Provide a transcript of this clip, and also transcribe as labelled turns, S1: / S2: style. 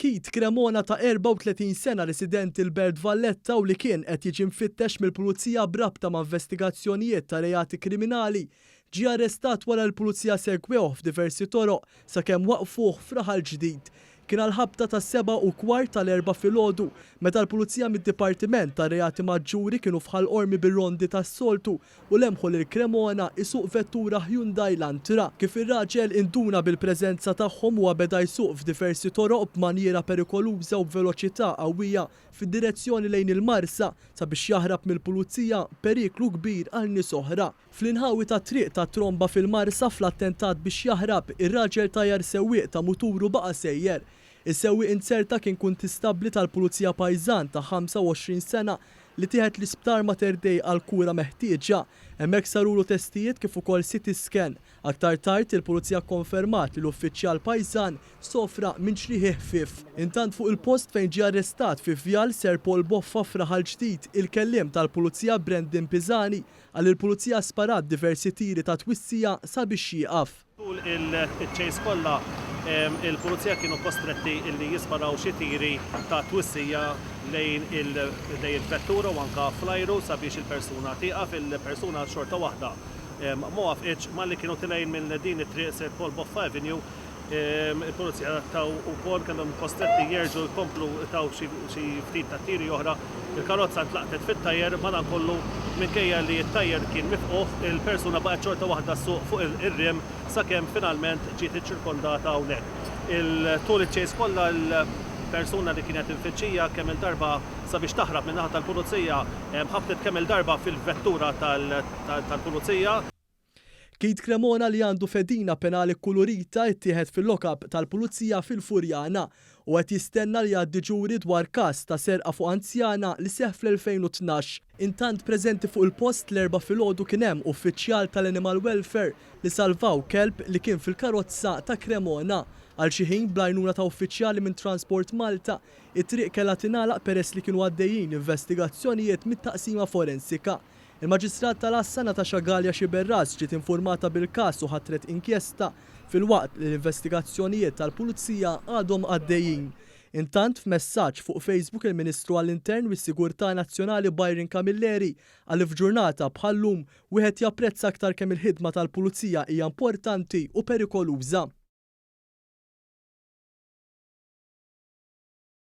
S1: Kit Cremona ta' 34 sena resident il-Belt Valletta u li kien qed jiġi mfittex mill-pulizija brabta ma' investigazzjonijiet ta' reati kriminali ġie arrestat wara l-pulizija segwewh f'diversi toroq sakemm waqfuh f'Raħal Ġdid. Kien għal-ħabta ta' 7:15 tal-4 filgħodu meta l-pulizija mid-Dipartiment ta' Reati Maġġuri kienu fħal-qormi bir-rondi tas-soltu u lemħu lil Cremona isuq vettura Hyundai Elantra. Kif ir-raġel induna bil-preżenza tagħhom huwa beda jsuq f'diversi toroq b'manjera perikoluża u b'veloċità qawwija fid-direzzjoni lejn il-Marsa sabiex jaħrab mill-pulizija periklu kbir għal nies oħra. Fl-inħawi ta' triq ta' tromba fil-Marsa fl-attentat biex jaħrab, ir-raġel tajjar sewwieq ta' muturu baqa' sejjer. Is-sewwieq inserta kien kuntistabbli tal-Pulizija Pajżan ta' 25 sena li tieħed l-isptar Mater Dei għal kura meħtieġa. Hemmhekk sarulu testijiet kif ukoll CT scan. Aktar tard il-Pulizija konfermat li l-uffiċjal Pajżan sofra minn ċrieħ ħfief. Intant fuq il-post fejn ġie arrestat fi Vjal Ser Paul Boffa f'Raħal Ġdid, il-kelliem tal-Pulizija Brendan Pisani għal il-Pulizija sparat diversi tiri ta' twissija sabiex jieqaf.
S2: Tul il-ċejs kollha il-pulizija kienu kostretti li jisparaw xi tiri ta' twissija lejn il-vettura u anka flajru sabiex il-persuna tieqaf, il-persuna xorta waħda ma waqfitx malli kienu tilejn minn din it-triq Ser Paul Boffa Avenue. Il-pulizija taw ukoll kellhom kostretti jerġgħu jkomplu taw xi ftit ta' tiri oħra. Il-karozza ntlaqtet fit-tajjer madankollu minkejja li t-tajjer kien mifquh, il-persuna baqgħet xorta waħda suq fuq ir-rim sakemm finalment ġiet iċċirkondata hawnhekk. Tul iċ-ċejs kollha l-persuna li kienet infittxija kemm il-darba sabiex taħrab min naħa tal-pulizija ħabtet kemm il-darba fil-vettura tal-pulizija.
S1: Kit Cremona li għandu fedina penali kulurita ittieħed fil-lokab tal-Pulizija fil-Furjana u qed jistenna li għaddi ġuri dwar każ ta' serqa fuq anzjana li seħħ fl-2012. Intant preżenti fuq il-post l-4 filgħodu kien hemm uffiċjal tal-Animal Welfare li salvaw kelb li kien fil-karozza ta' Cremona. Għal xi ħin bl-għajnuna ta' uffiċjali minn Transport Malta, it-triq kellha tingħalaq peress li kienu għaddejjin investigazzjonijiet mit-taqsima forensika. Il-Maġistrat tal-Assa Natasha Galja Xiberras ġiet infurmata bil-każ u ħatret inkjesta fil-waqt li l-investigazzjonijiet tal-Pulizija għadhom għaddejjin. Intant f'messaġġ fuq Facebook il-Ministru għall-Intern u s-Sigurtà Nazzjonali Byron Camilleri għal f'ġurnata bħallum wieħed japprezza aktar kemm il-ħidma tal-Pulizija hija importanti u perikoluża.